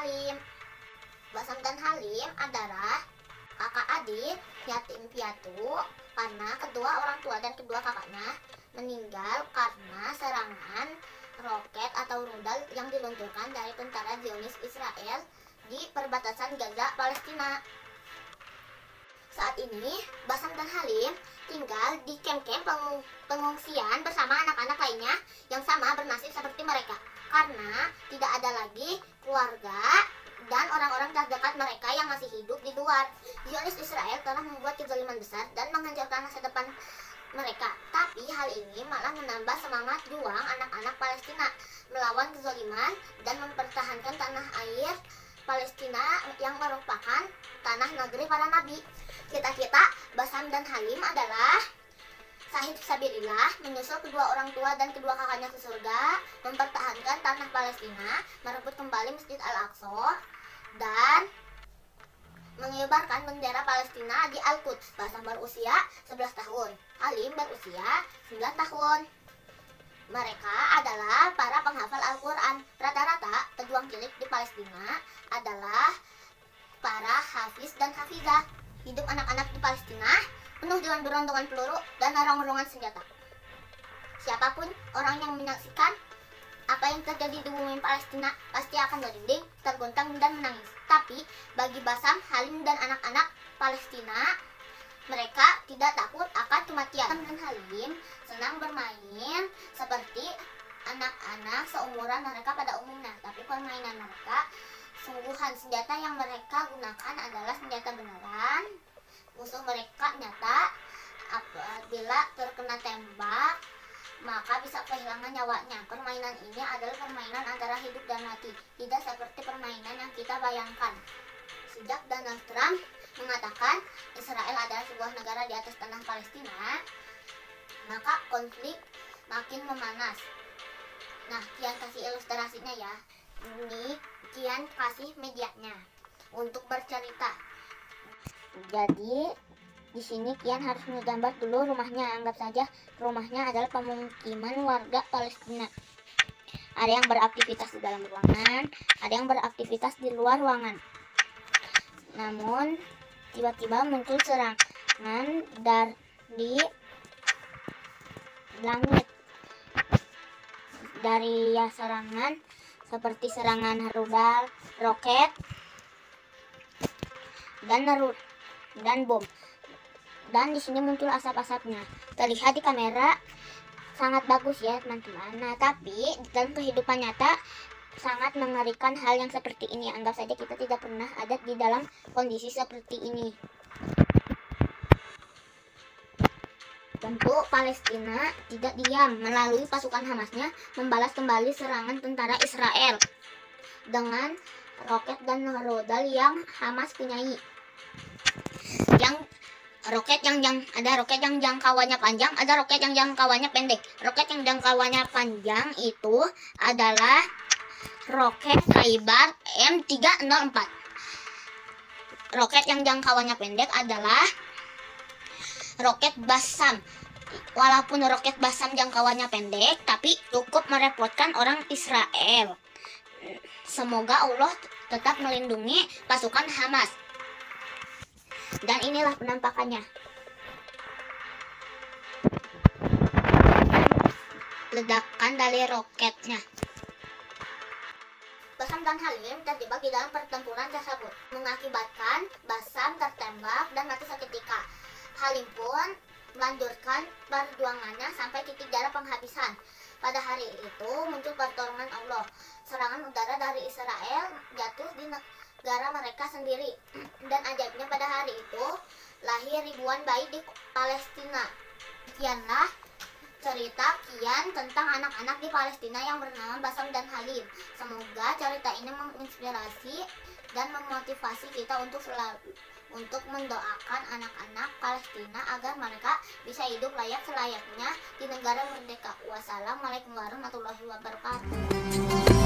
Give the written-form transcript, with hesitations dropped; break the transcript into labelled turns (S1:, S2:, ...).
S1: Halim. Basam dan Halim adalah kakak adik yatim piatu karena kedua orang tua dan kedua kakaknya meninggal karena serangan roket atau rudal yang diluncurkan dari tentara Zionis Israel di perbatasan Gaza, Palestina. Saat ini, Basam dan Halim tinggal di kamp-kamp pengungsian bersama anak-anak lainnya yang sama bernasib seperti mereka karena tidak ada lagi keluarga dan orang-orang terdekat mereka yang masih hidup di luar. Zionis Israel telah membuat kezaliman besar dan menghancurkan masa depan mereka. Tapi hal ini malah menambah semangat juang anak-anak Palestina melawan kezaliman dan mempertahankan tanah air Palestina yang merupakan tanah negeri para nabi. Cita-cita Basam dan Halim adalah Syahid Fisabilillah, menyusul kedua orang tua dan kedua kakaknya ke surga, mempertahankan tanah Palestina, merebut kembali Masjid Al-Aqsa, dan mengibarkan bendera Palestina di Al-Quds. Basam berusia 11 tahun, Halim berusia 9 tahun. Mereka adalah para penghafal Al-Quran. Rata-rata pejuang cilik di Palestina adalah para hafiz dan hafizah. Hidup anak-anak di Palestina penuh dengan berontongan peluru dan rong-rongan senjata. Siapapun orang yang menyaksikan apa yang terjadi di bumi Palestina pasti akan merinding, terguncang dan menangis. Tapi bagi Basam, Halim dan anak-anak Palestina, mereka tidak takut akan kematian. Basam dan Halim senang bermain seperti anak-anak seumuran mereka pada umumnya. Tapi permainan mereka, sungguhan senjata yang mereka gunakan adalah senjata beneran. Musuh mereka nyata. Apabila terkena tembak, maka bisa kehilangan nyawanya. Permainan ini adalah permainan antara hidup dan mati, tidak seperti permainan yang kita bayangkan. Sejak Donald Trump mengatakan Israel adalah sebuah negara di atas tanah Palestina, maka konflik makin memanas. Nah, Kian kasih ilustrasinya ya. Ini Kian kasih medianya untuk bercerita. Jadi di sini Kian harus menggambar dulu rumahnya. Anggap saja rumahnya adalah pemukiman warga Palestina. Ada yang beraktivitas di dalam ruangan, ada yang beraktivitas di luar ruangan. Namun tiba-tiba muncul serangan dari langit. Dari serangan seperti serangan rudal, roket, dan bom. Dan di sini muncul asap-asapnya. Terlihat di kamera sangat bagus ya teman-teman. Nah, tapi dalam kehidupan nyata sangat mengerikan hal yang seperti ini. Anggap saja kita tidak pernah ada di dalam kondisi seperti ini. Tentu Palestina tidak diam. Melalui pasukan Hamasnya membalas kembali serangan tentara Israel dengan roket dan rudal yang Hamas punyai. Ada roket yang jangkauannya panjang, ada roket yang jangkauannya pendek. Roket yang jangkauannya panjang itu adalah roket Khaibar M304. Roket yang jangkauannya pendek adalah roket Basam. Walaupun roket Basam jangkauannya pendek, tapi cukup merepotkan orang Israel. Semoga Allah tetap melindungi pasukan Hamas. Dan inilah penampakannya. Ledakan dari roketnya. Basam dan Halim terjebak di dalam pertempuran tersebut, mengakibatkan Basam tertembak dan mati seketika. Halim pun melanjutkan perjuangannya sampai titik darah penghabisan. Pada hari itu muncul pertolongan Allah. Serangan udara dari Israel jatuh di negara mereka sendiri. Dan ajaibnya pada hari itu lahir ribuan bayi di Palestina. Sekianlah cerita Kian tentang anak-anak di Palestina yang bernama Basam dan Halim. Semoga cerita ini menginspirasi dan memotivasi kita untuk mendoakan anak-anak Palestina agar mereka bisa hidup layak selayaknya di negara merdeka. Wassalamualaikum warahmatullahi wabarakatuh.